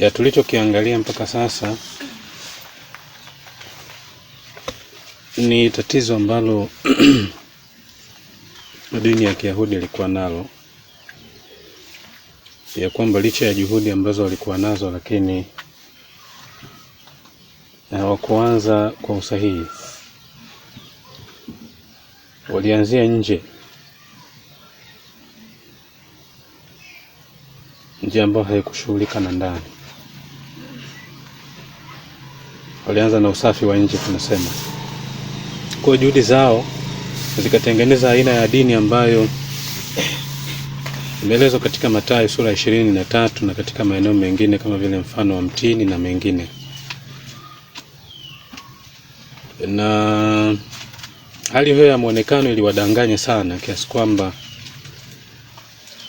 ya tulichokiangalia mpaka sasa ni tatizo ambalo dini ya Kiyahudi ilikuwa nalo, ya kwamba licha ya juhudi ambazo walikuwa nazo, lakini hawakuanza kwa usahihi. Walianzia nje, njia ambayo haikushughulika na ndani. Walianza na usafi wa nje tunasema. Kwa juhudi zao zikatengeneza aina ya dini ambayo imeelezwa katika Mathayo sura 23 na katika maeneo mengine kama vile mfano wa mtini na mengine. Na hali hiyo ya muonekano iliwadanganya sana kiasi kwamba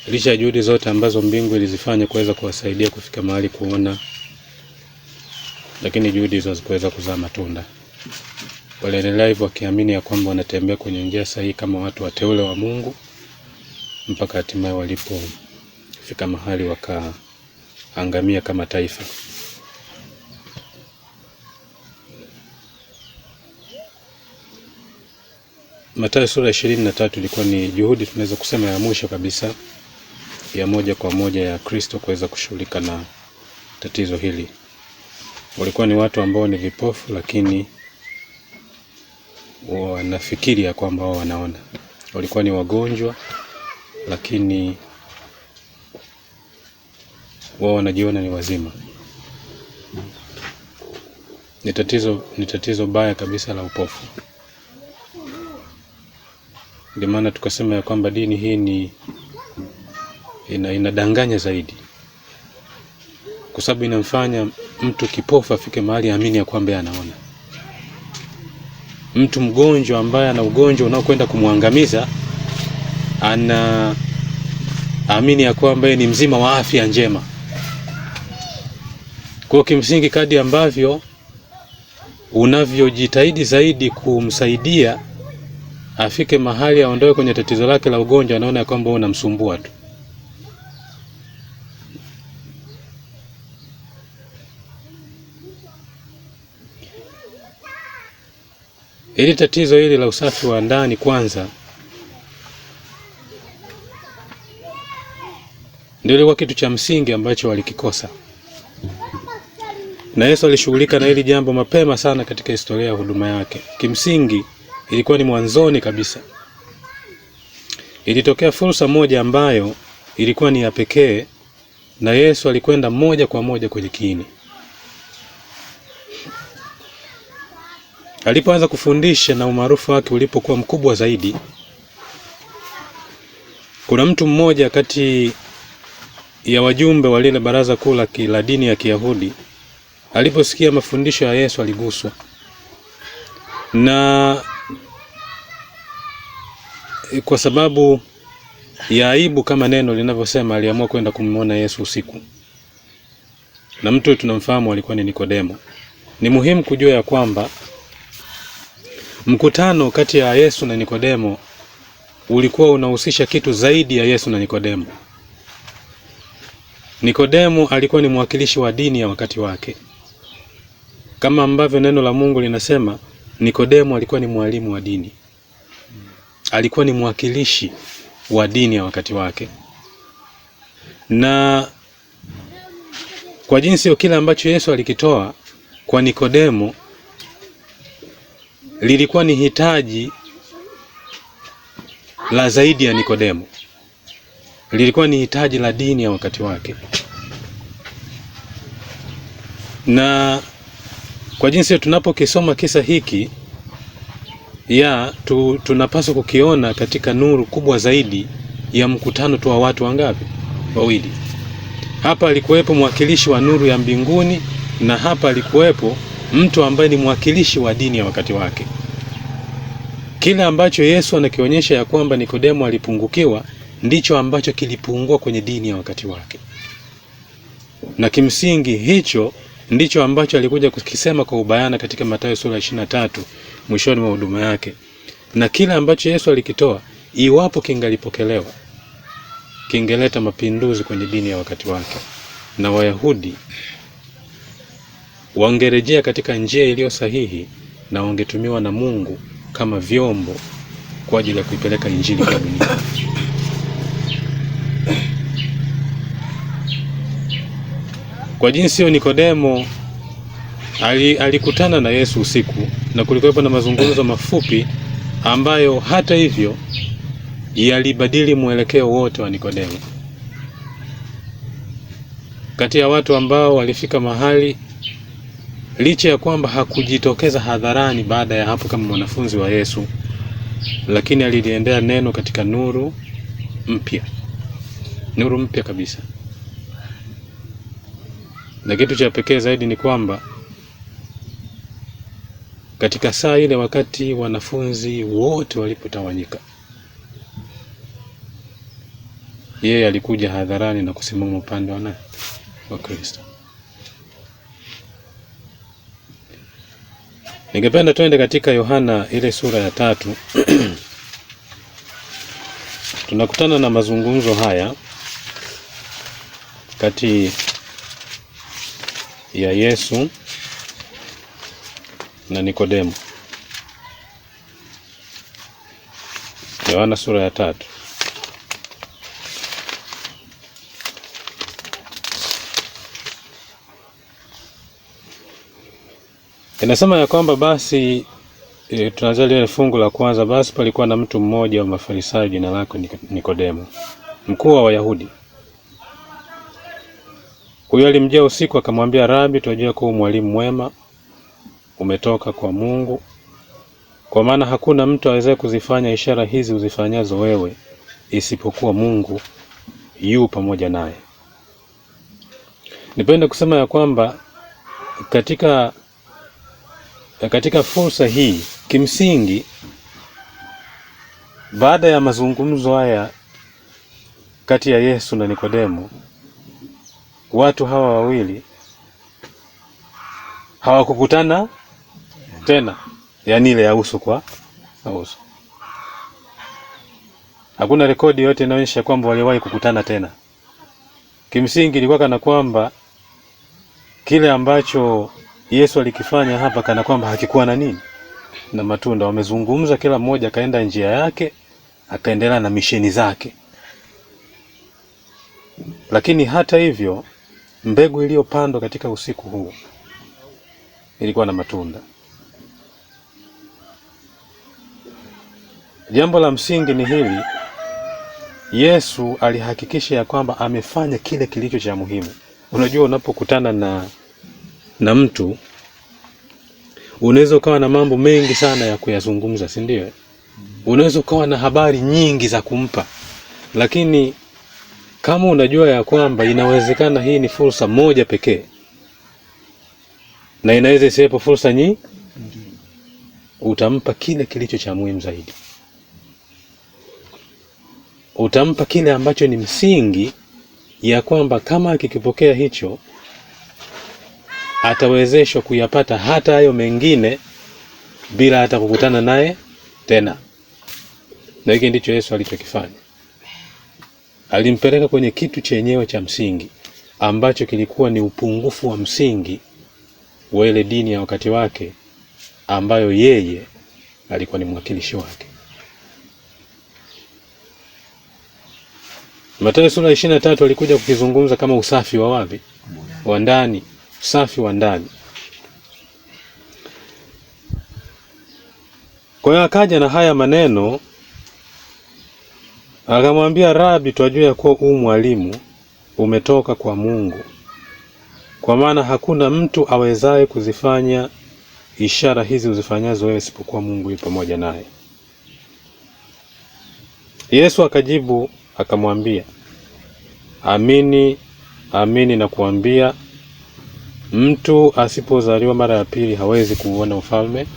licha ya juhudi zote ambazo mbingu ilizifanya kuweza kuwasaidia kufika mahali kuona, lakini juhudi hizo hazikuweza kuzaa matunda. Waliendelea hivyo wakiamini ya kwamba wanatembea kwenye njia sahihi kama watu wateule wa Mungu, mpaka hatimaye walipofika mahali wakaangamia kama taifa. Mathayo sura 23 ilikuwa ni juhudi tunaweza kusema ya mwisho kabisa, ya moja kwa moja ya Kristo kuweza kushughulika na tatizo hili. Walikuwa ni watu ambao ni vipofu, lakini wanafikiri ya kwamba wao wanaona. Walikuwa ni wagonjwa, lakini wao wanajiona ni wazima. Ni tatizo baya kabisa la upofu. Ndio maana tukasema ya kwamba dini hii inadanganya zaidi, kwa sababu inamfanya mtu kipofu afike mahali amini ya kwamba anaona. Mtu mgonjwa ambaye ana ugonjwa unaokwenda kumwangamiza amini ya kwamba ni mzima wa afya njema. Kwa kimsingi, kadri ambavyo unavyojitahidi zaidi kumsaidia afike mahali aondoe kwenye tatizo lake la ugonjwa, anaona ya kwamba unamsumbua tu. Ili tatizo hili la usafi wa ndani kwanza ndio ilikuwa kitu cha msingi ambacho walikikosa. Na Yesu alishughulika na hili jambo mapema sana katika historia ya huduma yake. Kimsingi ilikuwa ni mwanzoni kabisa. Ilitokea fursa moja ambayo ilikuwa ni ya pekee, na Yesu alikwenda moja kwa moja kwenye kiini. Alipoanza kufundisha na umaarufu wake ulipokuwa mkubwa zaidi, kuna mtu mmoja kati ya wajumbe wa lile baraza kuu la dini ya Kiyahudi, aliposikia mafundisho ya Yesu aliguswa, na kwa sababu ya aibu kama neno linavyosema, aliamua kwenda kumwona Yesu usiku. Na mtu tunamfahamu alikuwa ni Nikodemo. Ni muhimu kujua ya kwamba mkutano kati ya Yesu na Nikodemo ulikuwa unahusisha kitu zaidi ya Yesu na Nikodemo. Nikodemo alikuwa ni mwakilishi wa dini ya wakati wake. Kama ambavyo neno la Mungu linasema, Nikodemo alikuwa ni mwalimu wa dini. Alikuwa ni mwakilishi wa dini ya wakati wake. Na kwa jinsi kile ambacho Yesu alikitoa kwa Nikodemo lilikuwa ni hitaji la zaidi ya Nikodemo. Lilikuwa ni hitaji la dini ya wakati wake. Na kwa jinsi tunapokisoma kisa hiki, tunapaswa kukiona katika nuru kubwa zaidi ya mkutano tu wa watu wangapi? Wawili. Hapa alikuwepo mwakilishi wa nuru ya mbinguni, na hapa alikuwepo mtu ambaye ni mwakilishi wa dini ya wakati wake. Kile ambacho Yesu anakionyesha ya kwamba Nikodemo alipungukiwa, ndicho ambacho kilipungua kwenye dini ya wakati wake. Na kimsingi hicho ndicho ambacho alikuja kukisema kwa ubayana katika Mathayo sura 23 mwishoni mwa huduma yake. Na kile ambacho Yesu alikitoa, iwapo kingalipokelewa, kingeleta mapinduzi kwenye dini ya wakati wake, na Wayahudi wangerejea katika njia iliyo sahihi na wangetumiwa na Mungu kama vyombo kwa ajili ya kuipeleka injili kwa dunia. Kwa jinsi hiyo, Nikodemo alikutana na Yesu usiku na kulikuwepo na mazungumzo mafupi ambayo hata hivyo yalibadili mwelekeo wote wa Nikodemo. Kati ya watu ambao walifika mahali, licha ya kwamba hakujitokeza hadharani baada ya hapo kama mwanafunzi wa Yesu, lakini aliliendea neno katika nuru mpya kabisa. Na kitu cha pekee zaidi ni kwamba katika saa ile, wakati wanafunzi wote walipotawanyika, yeye alikuja hadharani na kusimama upande wa Kristo. Ningependa tuende katika Yohana ile sura ya 3. Tunakutana na mazungumzo haya kati ya Yesu na Nikodemo. Yohana sura ya 3. Inasema ya kwamba basi, tunaanza ile fungu la kwanza, basi palikuwa na mtu mmoja wa Mafarisayo jina lake Nikodemo, mkuu wa Wayahudi. Huyo alimjia usiku akamwambia, Rabi, tunajua kuwa mwalimu mwema umetoka kwa Mungu, kwa maana hakuna mtu awezaye kuzifanya ishara hizi uzifanyazo wewe isipokuwa Mungu yu pamoja naye. Nipende kusema ya kwamba katika fursa hii, kimsingi, baada ya mazungumzo haya kati ya Yesu na Nikodemo, watu hawa wawili hawakukutana tena, yaani ile ya uso kwa uso. Hakuna rekodi yote inaonyesha kwamba waliwahi kukutana tena. Kimsingi ilikuwa kana kwamba kile ambacho Yesu alikifanya hapa kana kwamba hakikuwa na matunda. Wamezungumza, kila mmoja akaenda njia yake, akaendelea na misheni zake. Lakini hata hivyo, mbegu iliyopandwa katika usiku huu ilikuwa na matunda. Jambo la msingi ni hili: Yesu alihakikisha ya kwamba amefanya kile kilicho cha muhimu. Unajua, unapokutana na mtu unaweza ukawa na mambo mengi sana ya kuyazungumza, si ndio? Unaweza ukawa na habari nyingi za kumpa, lakini kama unajua ya kwamba inawezekana hii ni fursa moja pekee na inaweza isiwepo fursa nyingi, utampa kile kilicho cha muhimu zaidi. Utampa kile ambacho ni msingi, ya kwamba kama akikipokea hicho atawezeshwa kuyapata hata hayo mengine bila hata kukutana naye tena. Na hiki ndicho Yesu alichokifanya. Alimpeleka kwenye kitu chenyewe cha msingi ambacho kilikuwa ni upungufu wa msingi wa ile dini ya wakati wake, ambayo yeye alikuwa ni mwakilishi wake. Mathayo sura 23 alikuja kukizungumza kama usafi wa wapi? Wa ndani. Usafi wa ndani. Kwa hiyo akaja na haya maneno, akamwambia, Rabi, twajua ya kuwa mwalimu umetoka kwa Mungu, kwa maana hakuna mtu awezaye kuzifanya ishara hizi uzifanyazo wewe isipokuwa Mungu yu pamoja naye. Yesu akajibu akamwambia, amini amini nakuambia, mtu asipozaliwa mara ya pili hawezi kuuona ufalme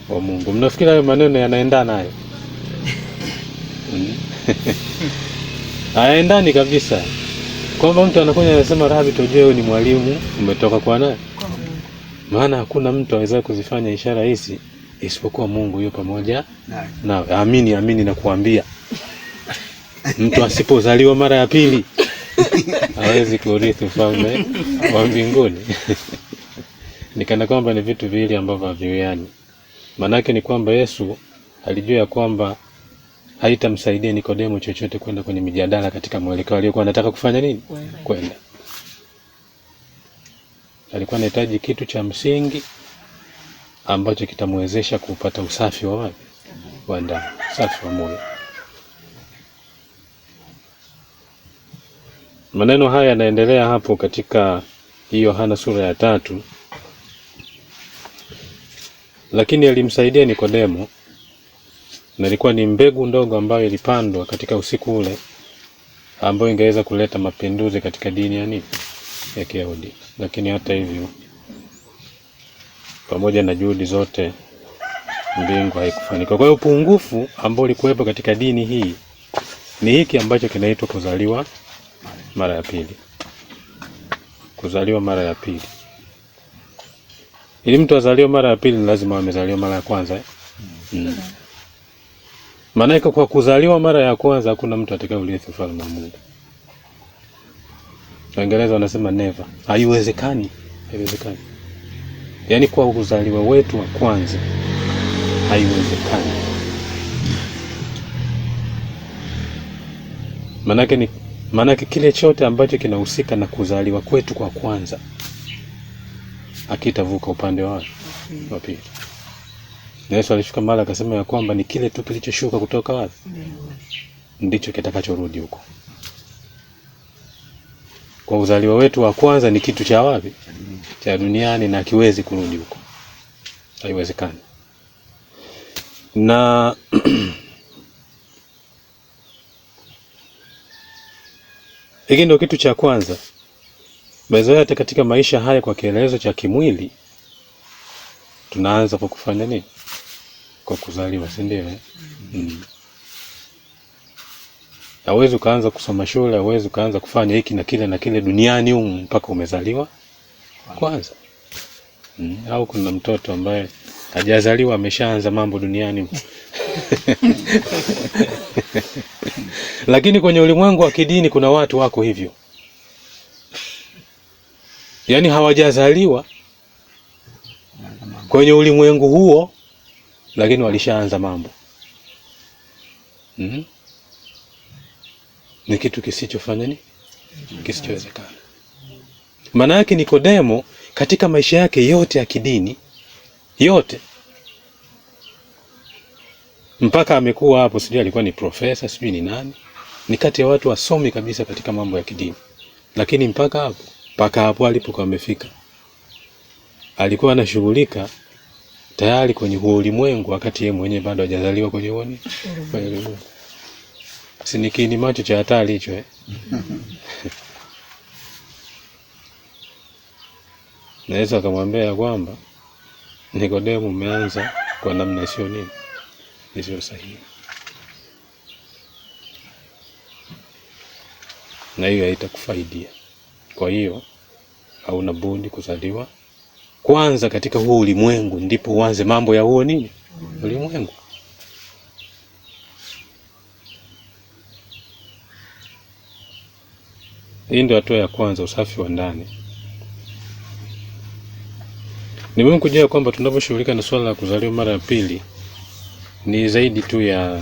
wa Mungu. Mnafikiri hayo maneno yanaendana nayo? Hayaendani kabisa. Kwamba mtu anakuja anasema, Rabi, tujue wewe ni mwalimu umetoka kwa nani? Maana hakuna mtu aweza kuzifanya ishara hizi isipokuwa Mungu yupo pamoja nawe. Amini amini nakuambia, mtu asipozaliwa mara ya pili hawezi kurithi ufalme wa mbinguni. Nikana kwamba ni vitu viwili ambavyo haviwiani. Manake ni kwamba Yesu alijua ya kwamba haitamsaidia Nikodemo chochote kwenda kwenye mijadala katika mwelekeo aliokuwa anataka kufanya nini? Kwenda. Alikuwa anahitaji kitu cha msingi ambacho kitamwezesha kupata usafi wa wapi? Wa ndani, usafi wa moyo. Maneno haya yanaendelea hapo katika Yohana sura ya 3. Lakini alimsaidia Nikodemo, na ilikuwa ni mbegu ndogo ambayo ilipandwa katika usiku ule, ambayo ingeweza kuleta mapinduzi katika dini ya nini? Ya Kiyahudi. Lakini hata hivyo, pamoja na juhudi zote, mbingu haikufanikiwa. Kwa hiyo upungufu ambao ulikuwepo katika dini hii ni hiki ambacho kinaitwa kuzaliwa mara ya pili. Kuzaliwa mara ya pili. Ili mtu azaliwe mara ya pili, lazima amezaliwa mara ya kwanza. Maana kwa kuzaliwa mara ya kwanza hakuna mtu atakayeurithi ufalme wa Mungu. Waingereza wanasema never. Haiwezekani. Haiwezekani. Yaani kwa kuzaliwa wetu wa kwanza haiwezekani. Manake kile chote ambacho kinahusika na kuzaliwa kwetu kwa kwanza akitavuka upande wa pili. Na Yesu alishuka mara akasema ya kwamba ni kile tu kilichoshuka kutoka wapi? Ndicho kitakachorudi huko. Kwa uzaliwa wetu wa kwanza ni kitu cha wapi? Cha duniani, na kiwezi kurudi huko. Haiwezekani. Na hiki ndio kitu cha kwanza. Baadhi hata katika maisha haya kwa kielezo cha kimwili tunaanza kwa kufanya nini? Kwa kuzaliwa, si ndio? Hauwezi ukaanza kusoma shule, hauwezi ukaanza kufanya hiki na kile duniani huko mpaka umezaliwa kwanza. Au kuna mtoto ambaye hajazaliwa ameshaanza mambo duniani. Lakini kwenye ulimwengu wa kidini kuna watu wako hivyo. Yaani hawajazaliwa kwenye ulimwengu huo, lakini walishaanza mambo. Ni kitu kisichofanya nini? Kisichowezekana. Maana yake Nikodemo katika maisha yake yote ya kidini, yote, mpaka amekuwa hapo, sijui alikuwa ni profesa, sijui ni nani, ni kati ya watu wasomi kabisa katika mambo ya kidini. Lakini mpaka hapo alipokuwa amefika, alikuwa anashughulika tayari kwenye huo ulimwengu, wakati yeye mwenyewe bado hajazaliwa kwenye uoni. Sinikini macho cha hatari hicho Na Yesu akamwambia kwamba Nikodemo, umeanza kwa namna isiyo nini? Isiyo sahihi. Na hiyo haitakufaidia. Kwa hiyo hauna budi kuzaliwa kwanza katika huo ulimwengu, ndipo uanze mambo ya huo nini? Ulimwengu. Hii ndio hatua ya kwanza, usafi wa ndani. Ni muhimu kujua kwamba tunaposhughulika na swala la kuzaliwa mara ya pili ni zaidi tu ya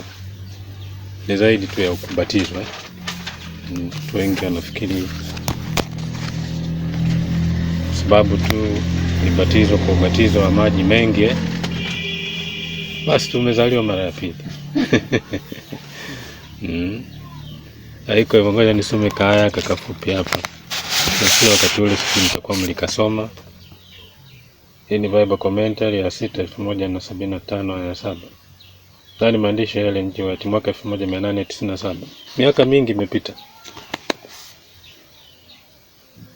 kubatizwa. Watu wengi wanafikiri sababu tu ni batizo kwa ubatizo wa maji mengi basi tumezaliwa mara ya pili. Haiko hivyo. Ngoja nisome kaaya kakafupi hapa. Sio wakati ule sisi nitakuwa mlikasoma. Hii ni Bible commentary ya 6,1075 aya 7. Ndani maandishi ya Ellen G. White mwaka 1897. Miaka mingi imepita.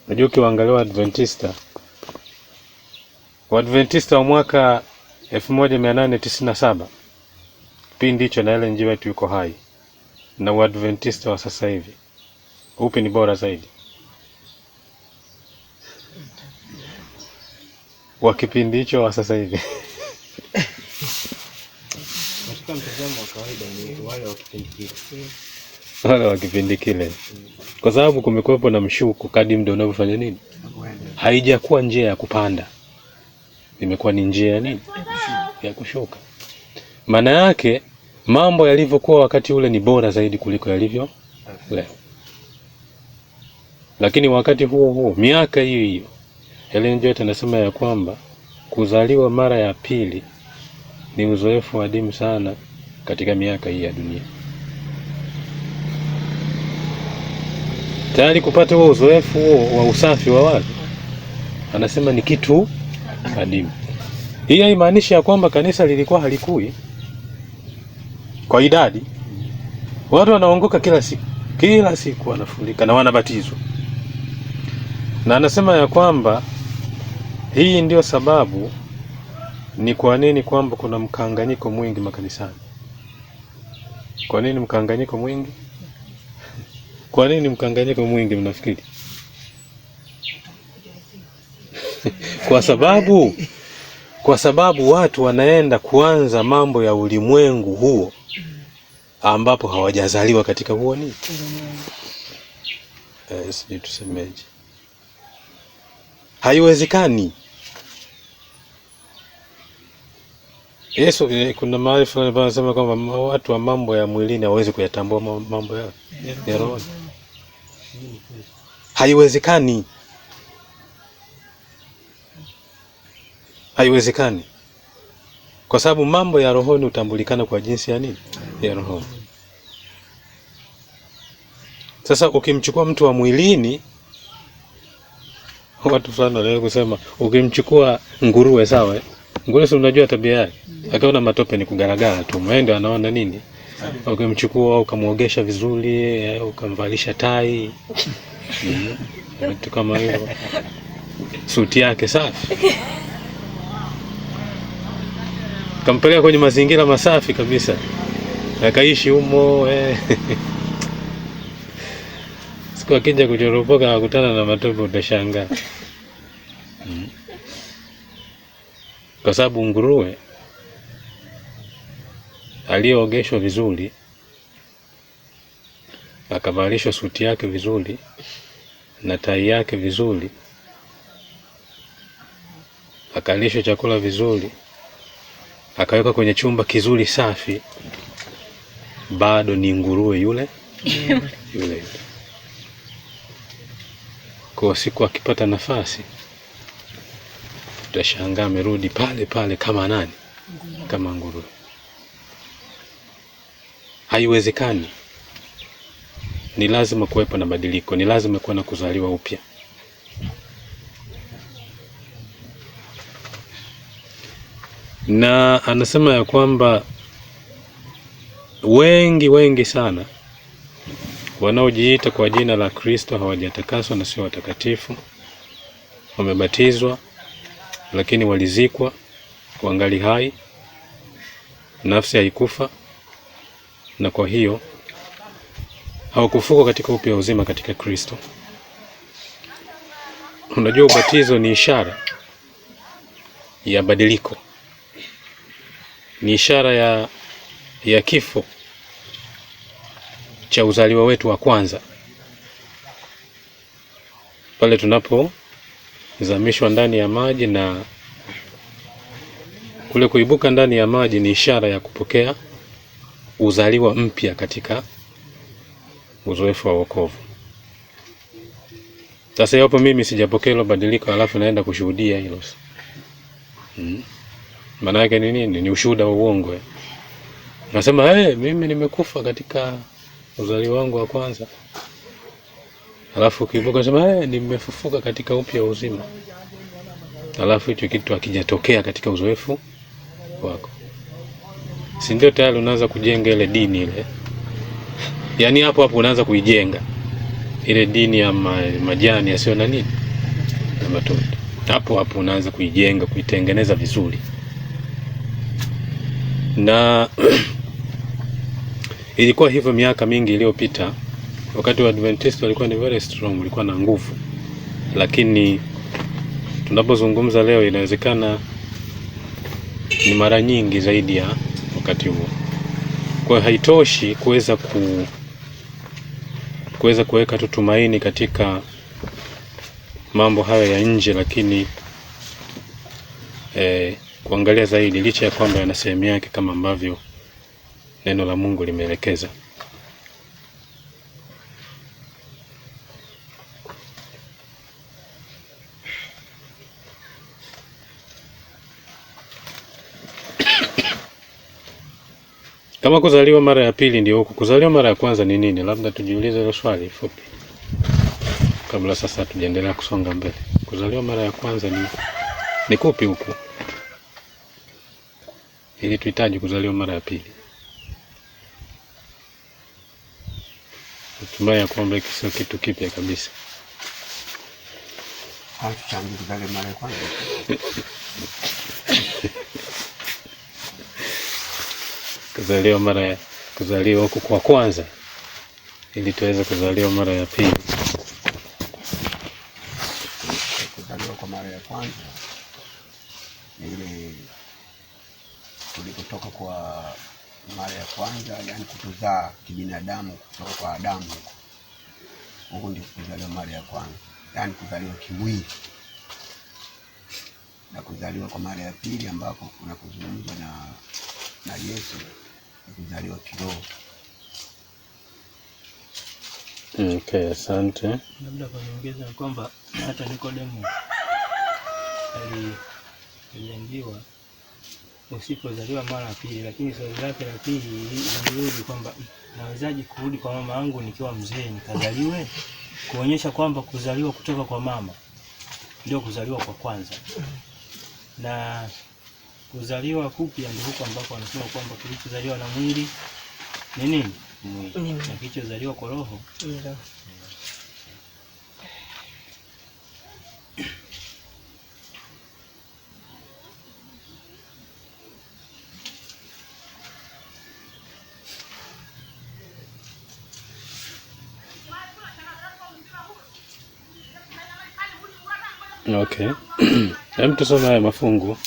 Najua ukiangalia Adventista wa mwaka 1897 kipindi hicho na Ellen G. White yuko hai, na Adventista wa sasa hivi, upi ni bora zaidi? Wa kipindi hicho wa sasa hivi? Katika mtazamo wa kawaida ni wale wa kipindi kile. Wale wa kipindi kile. Kwa sababu kumekuwepo na mshuko kadri muda unavyofanya nini? Haijakuwa njia ya kupanda. imekuwa ni njia ya nini? Ya kushuka. Maana yake mambo yalivyokuwa wakati ule ni bora zaidi kuliko yalivyo leo. Lakini wakati huo huo, miaka hiyo hiyo, Ellen G. White anasema ya kwamba kuzaliwa mara ya pili ni uzoefu adimu sana katika miaka hii ya dunia. Tayari kupata huo uzoefu huo wa usafi wa watu, anasema ni kitu adimu. Hii haimaanishi ya kwamba kanisa lilikuwa halikui kwa idadi. Watu wanaongoka kila siku wanafurika na wanabatizwa. Na anasema ya kwamba hii ndio sababu ni kwa nini kwamba kuna mkanganyiko mwingi makanisani. Kwa nini mkanganyiko mwingi? Kwa nini mkanganyiko mwingi mnafikiri? Kwa sababu watu wanaenda kuanza mambo ya ulimwengu huo ambapo hawajazaliwa katika huo ni sijui tusemeje. Haiwezekani. Yesu kuna mahali fulani anasema kwamba watu wa mambo ya mwilini hawezi kuyatambua mambo ya roho. Haiwezekani. Haiwezekani. Kwa sababu mambo ya rohoni hutambulikana kwa jinsi ya nini? Ya rohoni. Sasa ukimchukua mtu wa mwilini, watu fulani wanaweza kusema ukimchukua nguruwe, sawa? Nguruwe si unajua tabia yake. Akaona matope ni kugaragara tu. Mwende anaona nini? Ukimchukua ukamuogesha vizuri, ukamvalisha tai. Vitu kama hivyo. Suti yake safi. Kampeleka kwenye mazingira masafi kabisa. Akaishi humo siku akija kuchoropoka na kukutana na matope utashangaa. Kwa sababu nguruwe aliyeogeshwa vizuri, akavalishwa suti yake vizuri na tai yake vizuri, akalishwa chakula vizuri, akaweka kwenye chumba kizuri safi, bado ni nguruwe yule. Kwa siku akipata nafasi utashangaa amerudi pale pale kama nani? Kama nguruwe. Haiwezekani. Ni lazima kuwepo na badiliko, ni lazima kuwa na kuzaliwa upya. Na anasema ya kwamba wengi sana wanaojiita kwa jina la Kristo hawajatakaswa na sio watakatifu. Wamebatizwa lakini walizikwa wangali hai, nafsi haikufa, na kwa hiyo hawakufuka katika upya uzima katika Kristo. Unajua ubatizo ni ishara ya badiliko, ni ishara ya kifo cha uzaliwa wetu wa kwanza. Pale tunapozamishwa ndani ya maji, na kule kuibuka ndani ya maji ni ishara ya kupokea uzaliwa mpya katika uzoefu wa wokovu. Sasa hapo mimi sijapokea hilo badiliko alafu naenda kushuhudia hilo. Maana yake ni nini? Ni ushuhuda wa uongo. Nasema mimi nimekufa katika uzaliwa wangu wa kwanza. Alafu ukiibuka nasema nimefufuka katika upya uzima. Alafu hicho kitu hakijatokea katika uzoefu wako. Si ndio tayari unaanza kujenga ile dini ile. Yaani hapo unaanza kuijenga ile dini ya majani yasiyo na nini? Na matunda. Hapo unaanza kuijenga, kuitengeneza vizuri. Na ilikuwa hivyo miaka mingi iliyopita, wakati wa Adventist walikuwa ni very strong, walikuwa na nguvu. Lakini tunapozungumza leo inawezekana ni mara nyingi zaidi ya wakati huo. Kwa haitoshi kuweza kuweka tumaini katika mambo hayo ya nje, lakini kuangalia zaidi, licha ya kwamba yana sehemu yake kama ambavyo neno la Mungu limeelekeza. Kama kuzaliwa mara ya pili ndio huku, kuzaliwa mara ya kwanza ni nini? Labda tujiulize hilo swali fupi kabla sasa tujaendelea kusonga mbele. Kuzaliwa mara ya kwanza ni kupi huku, ili tuhitaji kuzaliwa mara ya pili? Natumai ya kwamba hiki sio kitu kipya kabisa. Kuzaliwa mara ya kwanza kuzaliwa huku kwa kwanza ili tuweze kuzaliwa mara ya pili. Kuzaliwa kwa mara ya kwanza ile tulikotoka kwa mara ya kwanza, yani kutuzaa kibinadamu kutoka kwa Adamu. Huko ndio kuzaliwa mara ya kwanza, yani kuzaliwa kimwili. Na kuzaliwa kwa mara ya pili ambapo kuna kuzungumza na Yesu, kuzaliwa kiroho. Okay, asante. Labda kwa nyongeza kwamba hata Nikodemo aliambiwa usipozaliwa mara ya pili, lakini swali lake la pili lilirudi kwamba nawezaje kurudi kwa mama yangu nikiwa mzee nikazaliwe? Kuonyesha kwamba kuzaliwa kutoka kwa mama ndio kuzaliwa kwa kwanza, na kuzaliwa kupya ndio huko ambako anasema kwamba kilichozaliwa na mwili ni nini? Mwili. Na kilichozaliwa kwa roho ni roho. Okay. Hem, tusome haya mafungu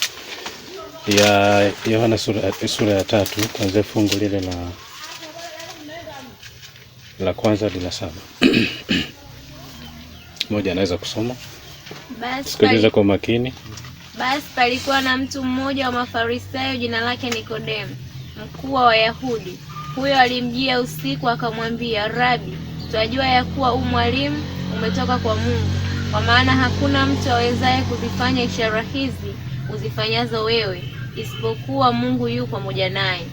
ya Yohana sura ya 3 kuanzia fungu lile la kwanza hadi la 7. Mmoja anaweza kusoma? Sikiliza kwa makini. Basi palikuwa na mtu mmoja wa Mafarisayo, jina lake Nikodemo, mkuu wa Wayahudi. Huyo alimjia usiku akamwambia, Rabi, twajua ya kuwa mwalimu umetoka kwa Mungu, kwa maana hakuna mtu awezaye kuzifanya ishara hizi uzifanyazo wewe, isipokuwa Mungu yu pamoja naye.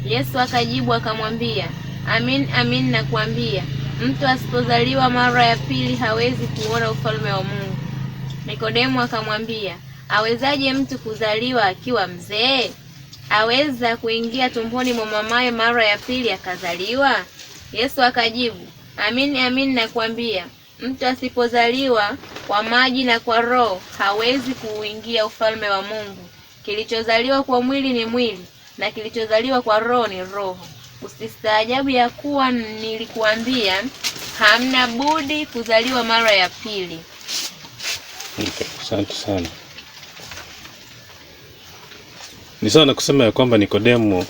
Yesu akajibu akamwambia, Amin, amin nakuambia, mtu asipozaliwa mara ya pili hawezi kuona ufalme wa Mungu. Nikodemo akamwambia, awezaje mtu kuzaliwa akiwa mzee? Aweza kuingia tumboni mwa mamaye mara ya pili akazaliwa? Yesu akajibu, Amin, amin nakuambia, mtu asipozaliwa kwa maji na kwa roho hawezi kuingia ufalme wa Mungu. Kilichozaliwa kwa mwili ni mwili, na kilichozaliwa kwa roho ni roho. Usistaajabu ya kuwa nilikuambia hamna budi kuzaliwa mara ya pili. Okay, asante sana. Ni sawa na kusema ya kwamba Nikodemo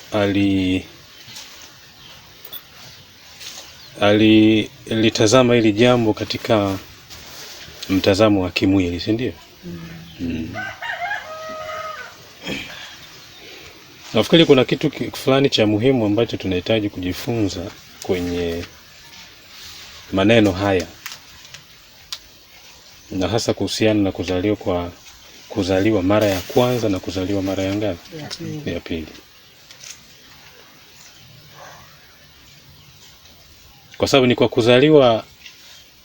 alitazama hili jambo katika mtazamo wa kimwili, si ndio? Nafikiri kuna kitu fulani cha muhimu ambacho tunahitaji kujifunza kwenye maneno haya, na hasa kuhusiana na kuzaliwa mara ya kwanza na kuzaliwa mara ya ngapi? Ya pili. Kwa sababu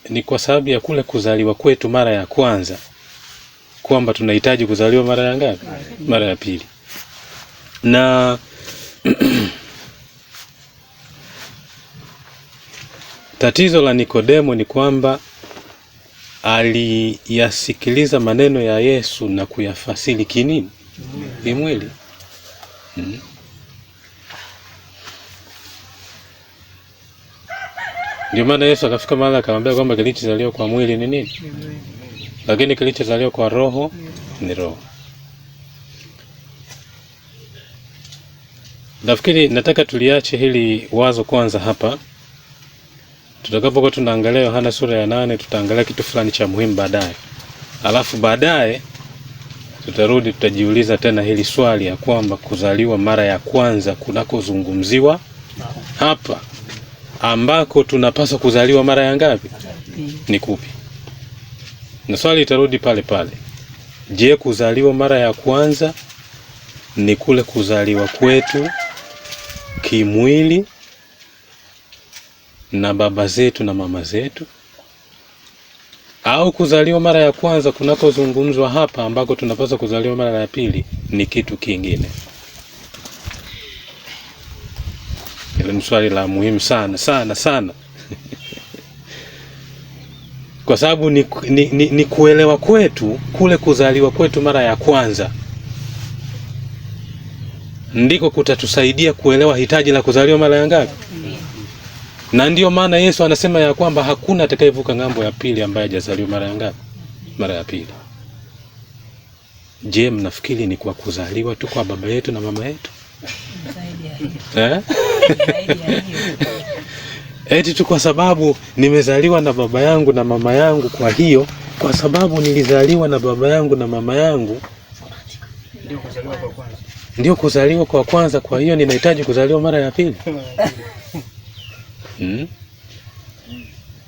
ni kwa sababu ya kule kuzaliwa kwetu mara ya kwanza kwamba tunahitaji kuzaliwa mara ya ngapi? Mara ya pili. Na tatizo la Nikodemo ni kwamba aliyasikiliza maneno ya Yesu na kuyafasiri kinini? Kimwili. Ndio maana Yesu akafika mahali akamwambia kwamba kilichozaliwa kwa mwili ni nini? Lakini kilichozaliwa kwa roho ni roho. Nafikiri nataka tuliache hili wazo kwanza hapa. Tutakapokuwa tunaangalia Yohana sura ya 8 tutaangalia kitu fulani cha muhimu baadaye. Alafu baadaye tutarudi tutajiuliza tena hili swali ya kwamba kuzaliwa mara ya kwanza kunakozungumziwa hapa ambako tunapaswa kuzaliwa mara ya ngapi ni kupi? Na swali itarudi pale pale. Je, kuzaliwa mara ya kwanza ni kule kuzaliwa kwetu kimwili na baba zetu na mama zetu, au kuzaliwa mara ya kwanza kunakozungumzwa hapa ambako tunapaswa kuzaliwa mara ya pili ni kitu kingine? Hilo ni swali la muhimu sana sana sana. Kwa sababu ni kuelewa kwetu kule kuzaliwa kwetu mara ya kwanza ndiko kutatusaidia kuelewa hitaji la kuzaliwa mara ya ngapi. Na ndio maana Yesu anasema ya kwamba hakuna atakayevuka ng'ambo ya pili ambaye hajazaliwa mara ya ngapi? Mara ya pili. Je, mnafikiri ni kwa kuzaliwa tu kwa baba yetu na mama yetu? Eti tu kwa sababu nimezaliwa na baba yangu na mama yangu, kwa hiyo kwa sababu nilizaliwa na baba yangu na mama yangu ndio kuzaliwa kwa kwanza, kwa hiyo ninahitaji kuzaliwa mara ya pili?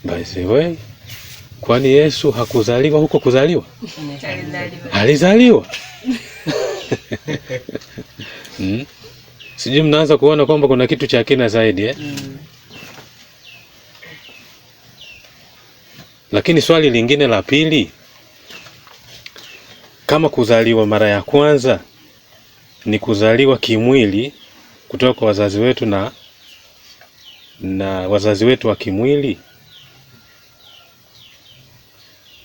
By the way, kwani Yesu hakuzaliwa huko kuzaliwa? Alizaliwa. Sijui mnaanza kuona kwamba kuna kitu cha kina zaidi Lakini swali lingine la pili, kama kuzaliwa mara ya kwanza ni kuzaliwa kimwili kutoka kwa wazazi wetu na wazazi wetu wa kimwili,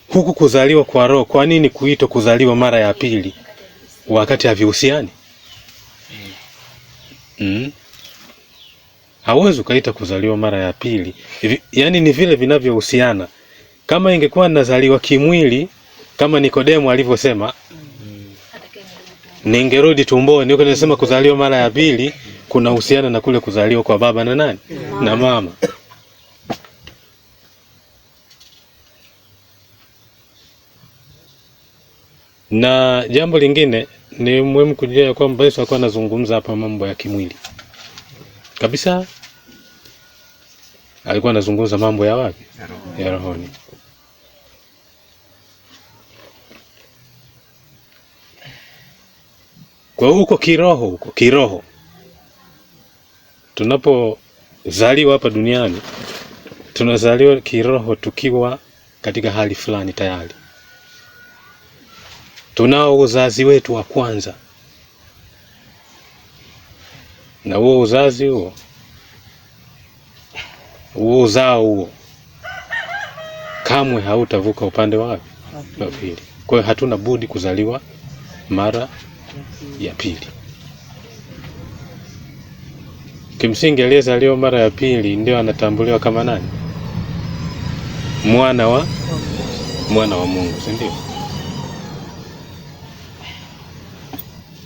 huku kuzaliwa kwa roho, kwa nini kuitwa kuzaliwa mara ya pili wakati havihusiani? Hauwezi ukaita kuzaliwa mara ya pili, yaani ni vile vinavyohusiana. Kama ingekuwa nazaliwa kimwili kama Nikodemo alivyosema, ningerudi tumboni, huko nasema kuzaliwa mara ya pili kuna uhusiana na kule kuzaliwa kwa baba na nani? Na mama. Na jambo lingine ni muhimu kujua kwamba Yesu alikuwa anazungumza hapa mambo ya kimwili kabisa. Alikuwa anazungumza mambo ya wapi? Ya rohoni. Kwa huko kiroho tunapozaliwa hapa duniani, tunazaliwa kiroho tukiwa katika hali fulani tayari. Tunao uzazi wetu wa kwanza, na huo uzazi huo uzao huo kamwe hautavuka upande wa pili. Kwa hiyo hatuna budi kuzaliwa mara ya pili. Kimsingi aliyezaliwa mara ya pili ndio anatambuliwa kama nani? Mwana wa Mungu, si ndio?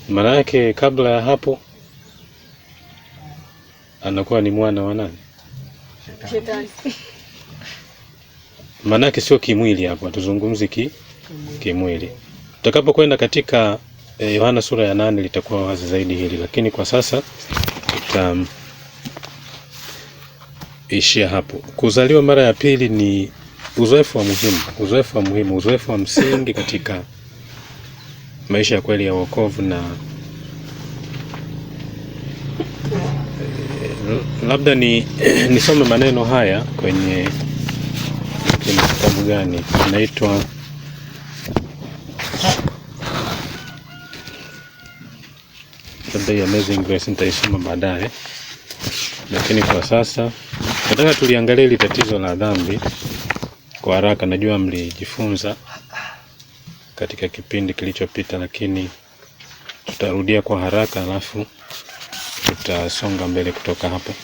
Maana yake kabla ya hapo anakuwa ni mwana wa nani? Shetani. Maana yake sio kimwili hapo, tuzungumzi kimwili. Tutakapokwenda katika Yohana sura ya 8 litakuwa wazi zaidi hili, lakini kwa sasa ishia hapo. Kuzaliwa mara ya pili ni uzoefu wa msingi katika maisha ya kweli ya wokovu, na labda nisome maneno haya kwenye kitabu gani, inaitwa The Amazing Grace, nitaisoma baadaye. Lakini kwa sasa nataka tuliangalie ile tatizo la dhambi kwa haraka. Najua mlijifunza katika kipindi kilichopita, lakini tutarudia kwa haraka alafu tutasonga mbele kutoka hapo.